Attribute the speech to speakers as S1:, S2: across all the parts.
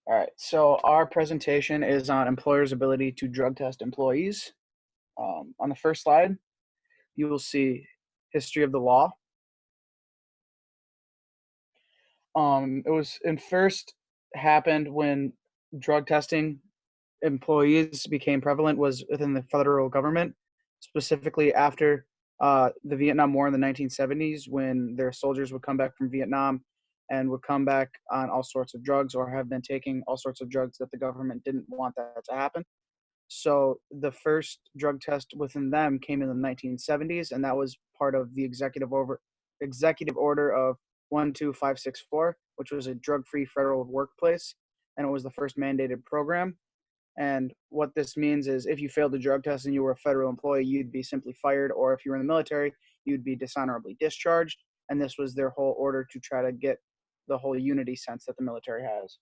S1: All right, so our presentation is on employers' ability to drug test employees. On the first slide, you will see history of the law. It was in first happened when drug testing employees became prevalent was within the federal government, specifically after the Vietnam War in the 1970s, when their soldiers would come back from Vietnam and would come back on all sorts of drugs or have been taking all sorts of drugs that the government didn't want that to happen. So the first drug test within them came in the 1970s, and that was part of the executive order of 12564, which was a drug-free federal workplace, and it was the first mandated program. And what this means is if you failed the drug test and you were a federal employee, you'd be simply fired, or if you were in the military, you'd be dishonorably discharged. And this was their whole order to try to get the whole unity sense that the military has.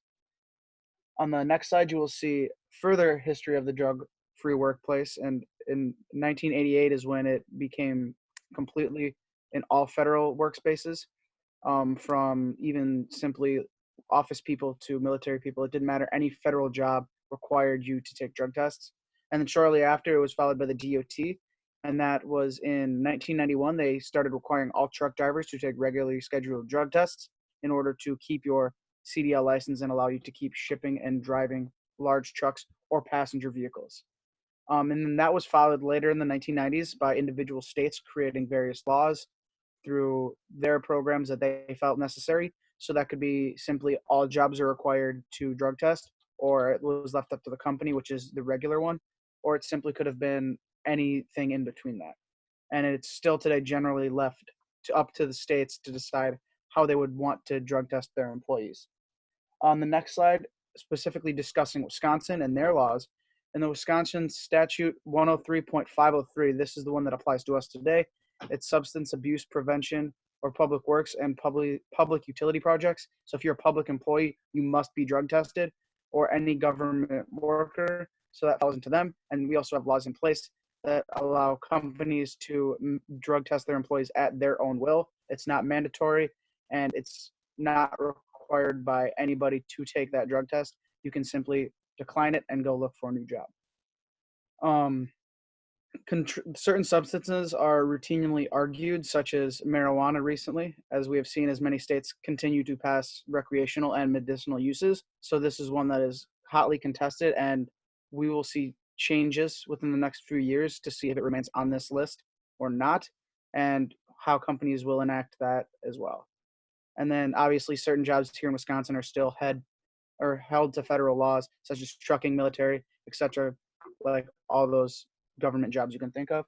S1: On the next slide, you will see further history of the drug-free workplace. And in 1988 is when it became completely in all federal workspaces, from even simply office people to military people. It didn't matter. Any federal job required you to take drug tests. And then shortly after, it was followed by the DOT. And that was in 1991. They started requiring all truck drivers to take regularly scheduled drug tests in order to keep your CDL license and allow you to keep shipping and driving large trucks or passenger vehicles. And then that was followed later in the 1990s by individual states creating various laws through their programs that they felt necessary. So that could be simply all jobs are required to drug test, or it was left up to the company, which is the regular one, or it simply could have been anything in between that. And it's still today generally left up to the states to decide how they would want to drug test their employees. On the next slide, specifically discussing Wisconsin and their laws. In the Wisconsin Statute 103.503, this is the one that applies to us today. It's substance abuse prevention or public works and public utility projects. So if you're a public employee, you must be drug tested, or any government worker. So that falls into them. And we also have laws in place that allow companies to drug test their employees at their own will. It's not mandatory, and it's not required by anybody to take that drug test. You can simply decline it and go look for a new job. Certain substances are routinely argued, such as marijuana recently, as we have seen as many states continue to pass recreational and medicinal uses. So this is one that is hotly contested, and we will see changes within the next few years to see if it remains on this list or not, and how companies will enact that as well. And then obviously certain jobs here in Wisconsin are still held to federal laws, such as trucking, military, etc., like all those government jobs you can think of.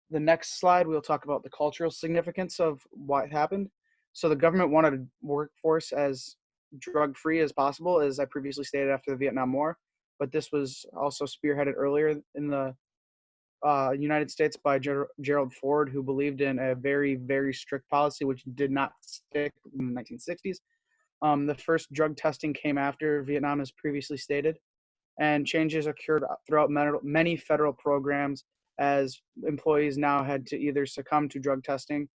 S1: The next slide, we'll talk about the cultural significance of what happened. So the government wanted a workforce as drug-free as possible, as I previously stated, after the Vietnam War. But this was also spearheaded earlier in the United States by Gerald Ford, who believed in a very, very strict policy, which did not stick in the 1960s. The first drug testing came after Vietnam, as previously stated, and changes occurred throughout many federal programs, as employees now had to either succumb to drug testing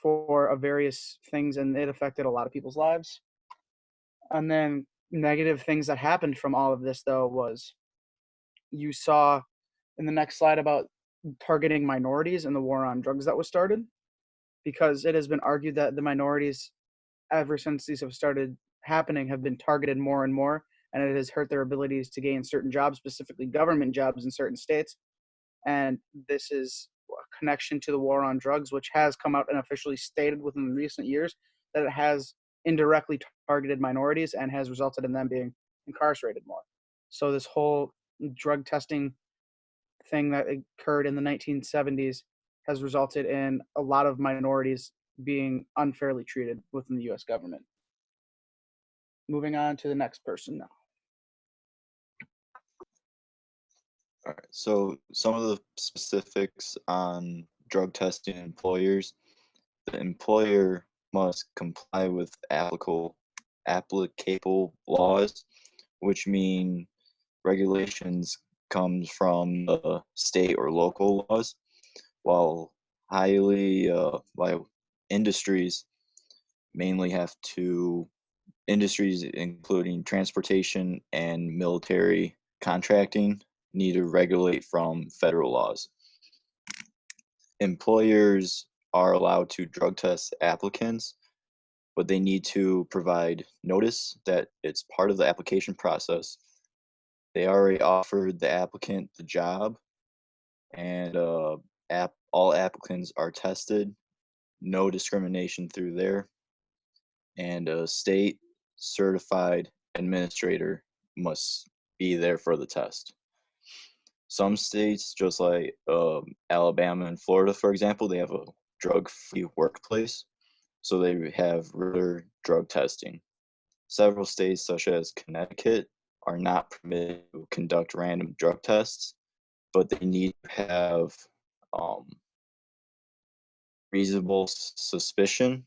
S1: for various things, and it affected a lot of people's lives. And then negative things that happened from all of this, though, was you saw in the next slide about targeting minorities and the war on drugs that was started, because it has been argued that the minorities, ever since these have started happening, have been targeted more and more, and it has hurt their abilities to gain certain jobs, specifically government jobs in certain states. And this is a connection to the war on drugs, which has come out and officially stated within recent years that it has indirectly targeted minorities and has resulted in them being incarcerated more. So this whole drug testing thing that occurred in the 1970s has resulted in a lot of minorities being unfairly treated within the US government. Moving on to the next person now.
S2: All right. So some of the specifics on drug testing employers. The employer must comply with applicable laws, which mean regulations comes from the state or local laws, while while industries mainly have to Industries, including transportation and military contracting, need to regulate from federal laws. Employers are allowed to drug test applicants, but they need to provide notice that it's part of the application process. They already offered the applicant the job, and all applicants are tested. No discrimination through there, and a state certified administrator must be there for the test. Some states, just like Alabama and Florida, for example, they have a drug-free workplace, so they have regular drug testing. Several states, such as Connecticut, are not permitted to conduct random drug tests, but they need to have um, reasonable suspicion.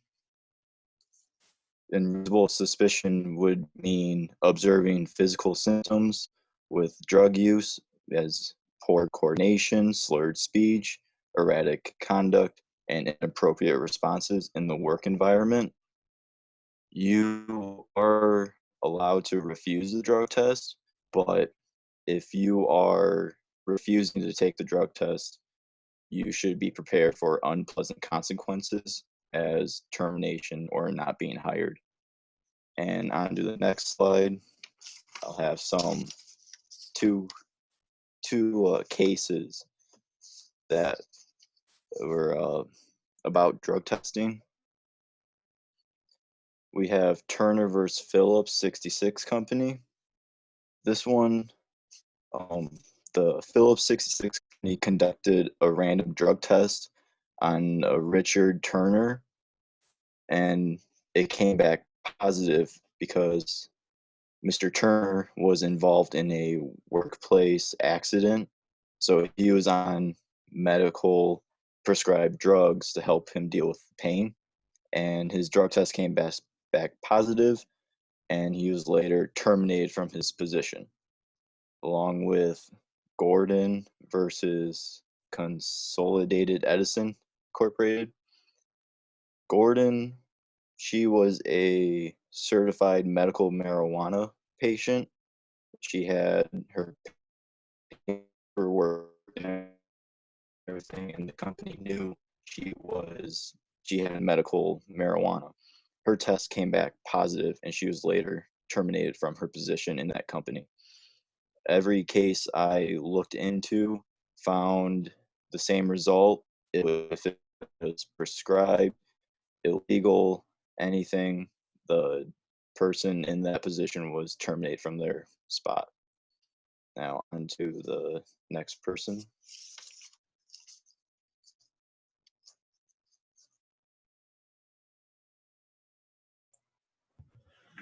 S2: And reasonable suspicion would mean observing physical symptoms with drug use, as poor coordination, slurred speech, erratic conduct, and inappropriate responses in the work environment. You are allowed to refuse the drug test, but if you are refusing to take the drug test, you should be prepared for unpleasant consequences as termination or not being hired. And on to the next slide, I'll have two cases that were about drug testing. We have Turner versus Phillips 66 Company. This one, the Phillips 66 Company conducted a random drug test on Richard Turner, and it came back positive because Mr. Turner was involved in a workplace accident. So he was on medical prescribed drugs to help him deal with pain. And his drug test came back positive, and he was later terminated from his position, along with Gordon versus Consolidated Edison Incorporated. Gordon, she was a certified medical marijuana patient. She had her paperwork and everything, and the company knew she had medical marijuana. Her test came back positive, and she was later terminated from her position in that company. Every case I looked into found the same result. If it was prescribed, illegal, anything, the person in that position was terminated from their spot. Now on to the next person.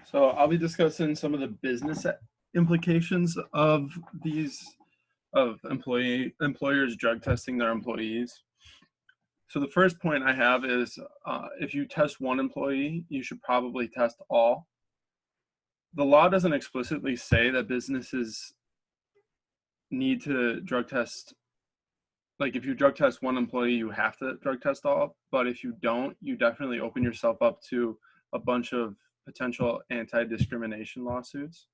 S3: So I'll be discussing some of the business implications of employers drug testing their employees. So the first point I have is if you test one employee, you should probably test all. The law doesn't explicitly say that businesses need to drug test. Like if you drug test one employee, you have to drug test all. But if you don't, you definitely open yourself up to a bunch of potential anti-discrimination lawsuits.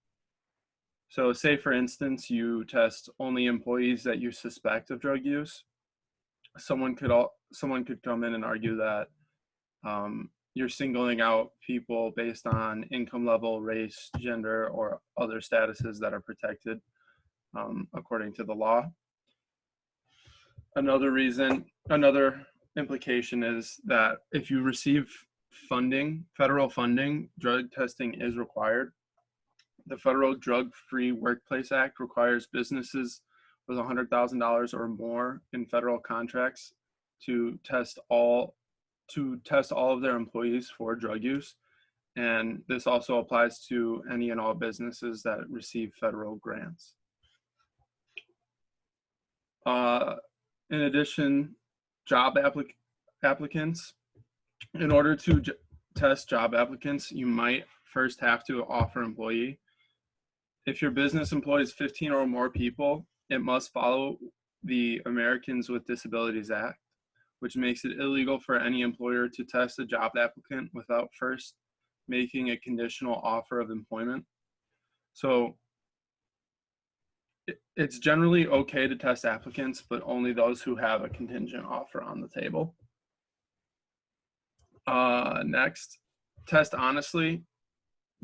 S3: So say, for instance, you test only employees that you suspect of drug use. Someone could come in and argue that you're singling out people based on income level, race, gender, or other statuses that are protected according to the law. Another implication is that if you receive funding, federal funding, drug testing is required. The Federal Drug-Free Workplace Act requires businesses with $100,000 or more in federal contracts to test all of their employees for drug use. And this also applies to any and all businesses that receive federal grants. In addition, job applicants, in order to test job applicants, you might first have to offer employee. If your business employs 15 or more people, it must follow the Americans with Disabilities Act, which makes it illegal for any employer to test a job applicant without first making a conditional offer of employment. So it's generally okay to test applicants, but only those who have a contingent offer on the table. Next, test honestly.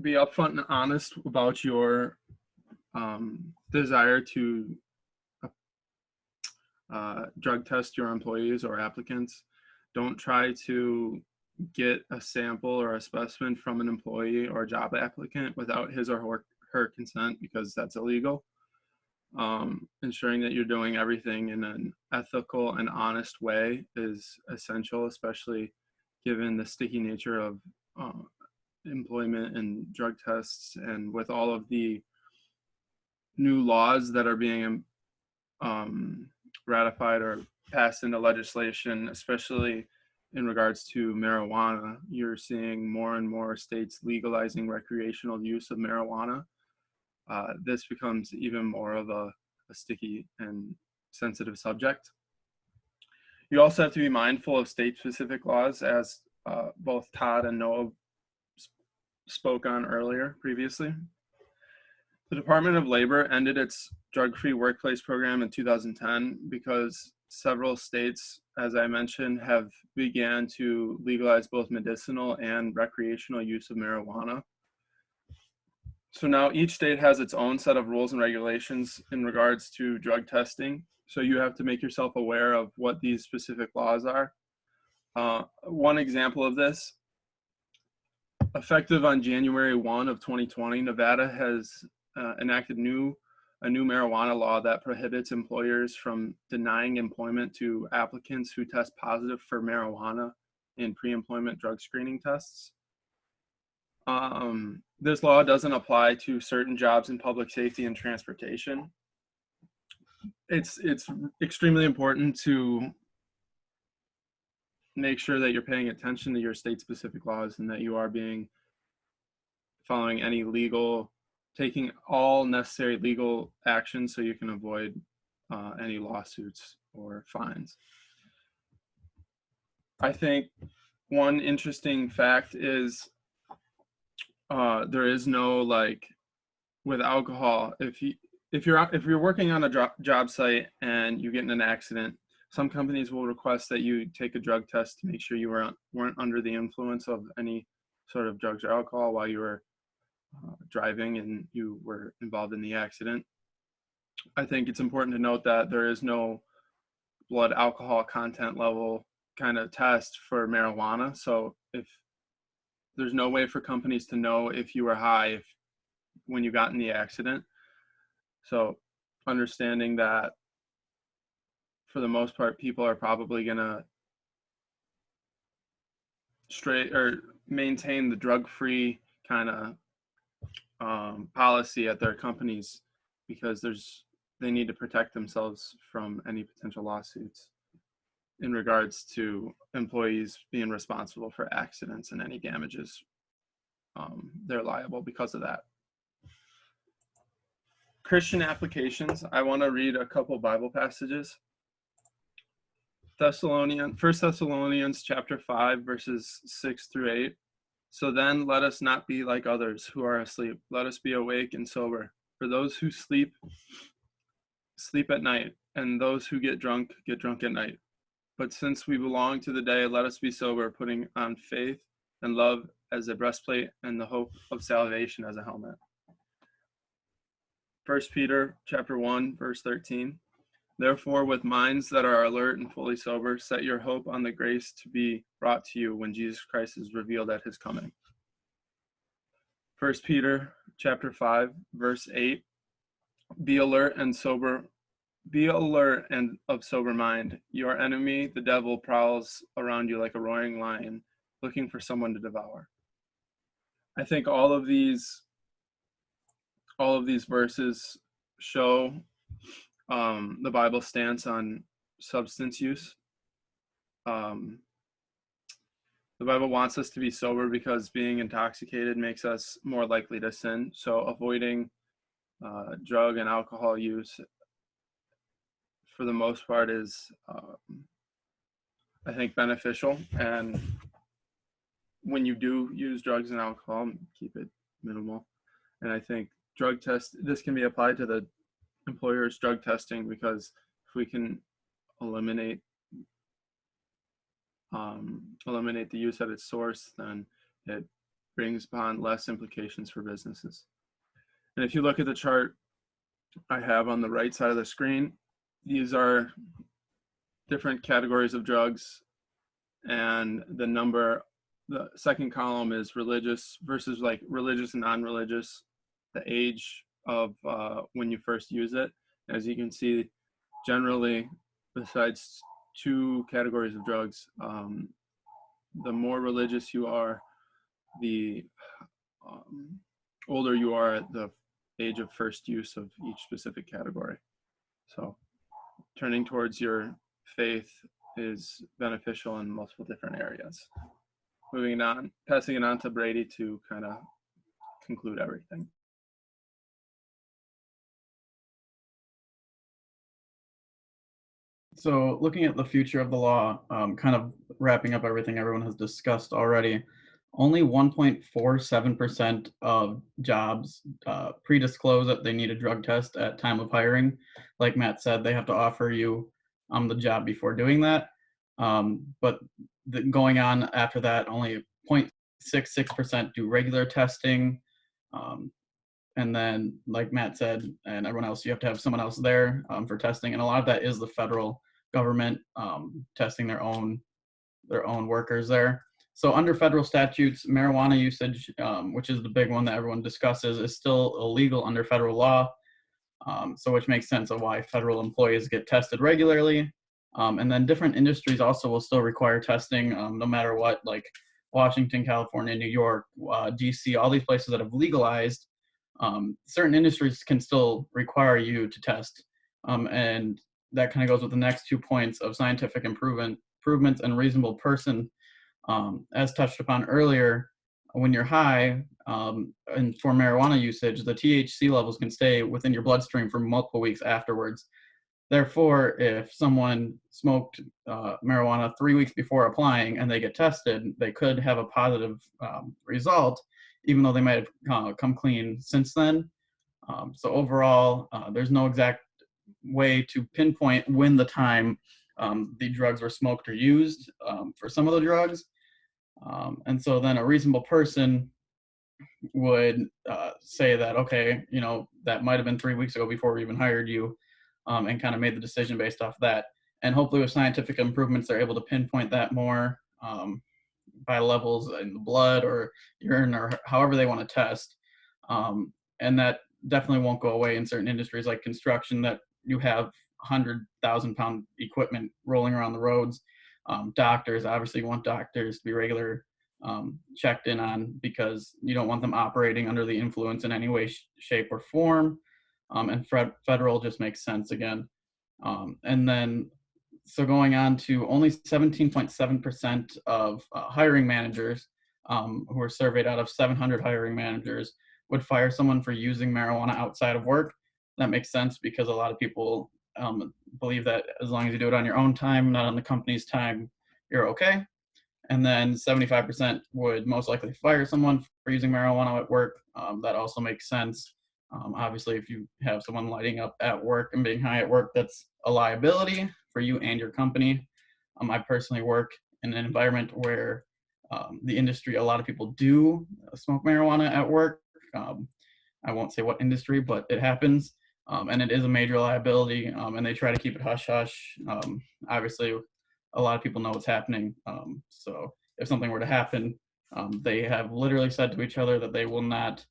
S3: Be upfront and honest about your desire to drug test your employees or applicants. Don't try to get a sample or a specimen from an employee or a job applicant without his or her consent, because that's illegal. Ensuring that you're doing everything in an ethical and honest way is essential, especially given the sticky nature of employment and drug tests, and with all of the new laws that are being ratified or passed into legislation, especially in regards to marijuana. You're seeing more and more states legalizing recreational use of marijuana. This becomes even more of a sticky and sensitive subject. You also have to be mindful of state-specific laws, as both Todd and Noah spoke on previously. The Department of Labor ended its drug-free workplace program in 2010 because several states, as I mentioned, have began to legalize both medicinal and recreational use of marijuana. So now each state has its own set of rules and regulations in regards to drug testing. So you have to make yourself aware of what these specific laws are. One example of this, effective on January 1 of 2020, Nevada has enacted a new marijuana law that prohibits employers from denying employment to applicants who test positive for marijuana in pre-employment drug screening tests. This law doesn't apply to certain jobs in public safety and transportation. It's extremely important to make sure that you're paying attention to your state-specific laws and that you are following any taking all necessary legal action so you can avoid any lawsuits or fines. I think one interesting fact is there is no, like, with alcohol, if you're working on a job site and you get in an accident, some companies will request that you take a drug test to make sure you weren't under the influence of any sort of drugs or alcohol while you were driving and you were involved in the accident. I think it's important to note that there is no blood alcohol content level kind of test for marijuana. So if there's no way for companies to know if you were high when you got in the accident. So understanding that for the most part, people are probably gonna maintain the drug-free kind of policy at their companies because they need to protect themselves from any potential lawsuits in regards to employees being responsible for accidents and any damages. They're liable because of that. Christian applications. I want to read a couple Bible passages. 1 Thessalonians chapter 5, verses 6 through 8. So then let us not be like others who are asleep. Let us be awake and sober. For those who sleep at night, and those who get drunk at night. But since we belong to the day, let us be sober, putting on faith and love as a breastplate and the hope of salvation as a helmet. 1 Peter chapter 1, verse 13. Therefore, with minds that are alert and fully sober, set your hope on the grace to be brought to you when Jesus Christ is revealed at his coming. 1 Peter chapter 5, verse 8. Be alert and of sober mind. Your enemy, the devil, prowls around you like a roaring lion, looking for someone to devour. I think all of these verses show the Bible's stance on substance use. The Bible wants us to be sober because being intoxicated makes us more likely to sin. So avoiding drug and alcohol use, for the most part, is I think beneficial, and when you do use drugs and alcohol, keep it minimal. And I think this can be applied to the employer's drug testing, because if we can eliminate the use at its source, then it brings upon less implications for businesses. And if you look at the chart I have on the right side of the screen, these are different categories of drugs, and the second column is religious versus like religious and non-religious, the age of when you first use it. As you can see, generally, besides two categories of drugs, the more religious you are, the older you are at the age of first use of each specific category. So turning towards your faith is beneficial in multiple different areas. Moving on, passing it on to Brady to kind of conclude everything.
S4: So looking at the future of the law, kind of wrapping up everything everyone has discussed already, only 1.47% of jobs pre-disclose that they need a drug test at time of hiring. Like Matt said, they have to offer you the job before doing that. But going on after that, only 0.66% do regular testing. And then, like Matt said, and everyone else, you have to have someone else there for testing. And a lot of that is the federal government testing their own workers there. So under federal statutes, marijuana usage, which is the big one that everyone discusses, is still illegal under federal law. So which makes sense of why federal employees get tested regularly. And then different industries also will still require testing no matter what, like Washington, California, New York, DC, all these places that have legalized. Certain industries can still require you to test. And that kind of goes with the next 2 points of scientific improvements and reasonable person. As touched upon earlier, when you're high and for marijuana usage, the THC levels can stay within your bloodstream for multiple weeks afterwards. Therefore, if someone smoked marijuana 3 weeks before applying and they get tested, they could have a positive result, even though they might have come clean since then. So overall, there's no exact way to pinpoint when the time the drugs were smoked or used for some of the drugs. And so then a reasonable person would say that, okay, that might have been 3 weeks ago before we even hired you, and kind of made the decision based off that. And hopefully with scientific improvements, they're able to pinpoint that more by levels in the blood or urine or however they want to test. And that definitely won't go away in certain industries like construction, that you have 100,000-pound equipment rolling around the roads. Doctors, obviously you want doctors to be regular checked in on, because you don't want them operating under the influence in any way, shape, or form. And federal just makes sense again. And then, so going on to only 17.7% of hiring managers who were surveyed out of 700 hiring managers would fire someone for using marijuana outside of work. That makes sense because a lot of people believe that as long as you do it on your own time, not on the company's time, you're okay. And then 75% would most likely fire someone for using marijuana at work. That also makes sense. Obviously, if you have someone lighting up at work and being high at work, that's a liability for you and your company. I personally work in an environment where the industry, a lot of people do smoke marijuana at work. I won't say what industry, but it happens. And it is a major liability, and they try to keep it hush-hush. Obviously, a lot of people know what's happening. So if something were to happen, they have literally said to each other that they will not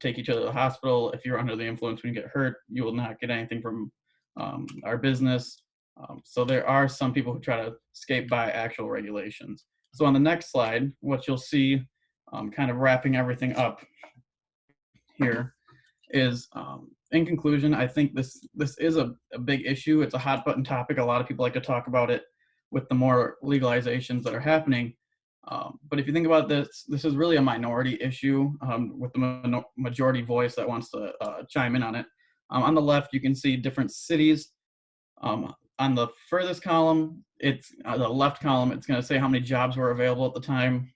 S4: take each other to the hospital. If you're under the influence when you get hurt, you will not get anything from our business. So there are some people who try to skate by actual regulations. So on the next slide, what you'll see, kind of wrapping everything up here, is in conclusion, I think this is a big issue. It's a hot button topic. A lot of people like to talk about it with the more legalizations that are happening. But if you think about this, this is really a minority issue with the majority voice that wants to chime in on it. On the left, you can see different cities. On the furthest column, it's the left column, it's going to say how many jobs were available at the time.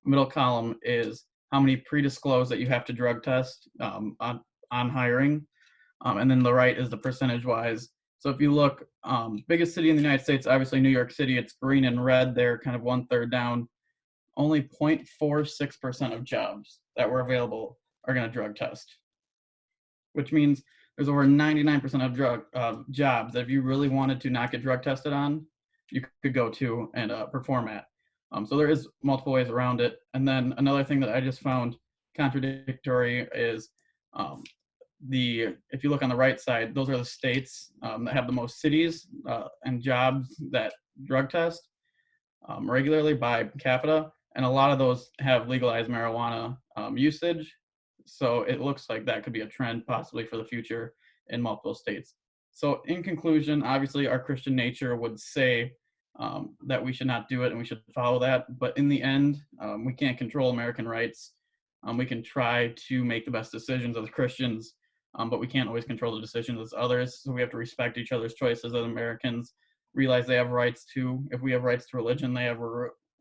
S4: Middle column is how many pre-disclosed that you have to drug test on hiring. And then the right is the percentage wise. So if you look, biggest city in the United States, obviously New York City, it's green and red. They're kind of 1/3 down. Only 0.46% of jobs that were available are going to drug test, which means there's over 99% of jobs that if you really wanted to not get drug tested on, you could go to and perform at. So there is multiple ways around it. And then another thing that I just found contradictory is if you look on the right side, those are the states that have the most cities and jobs that drug test regularly by capita. And a lot of those have legalized marijuana usage. So it looks like that could be a trend possibly for the future in multiple states. So in conclusion, obviously our Christian nature would say that we should not do it and we should follow that. But in the end, we can't control American rights. We can try to make the best decisions as Christians, but we can't always control the decisions as others. So we have to respect each other's choices as Americans, realize they have rights to, if we have rights to religion, they have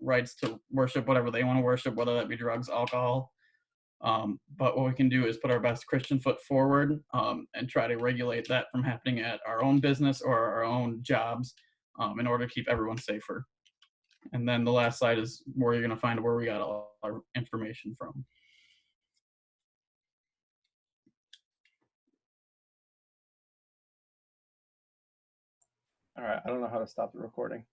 S4: rights to worship whatever they want to worship, whether that be drugs, alcohol. But what we can do is put our best Christian foot forward and try to regulate that from happening at our own business or our own jobs in order to keep everyone safer. And then the last slide is where you're going to find where we got all our information from.
S3: All right, I don't know how to stop the recording.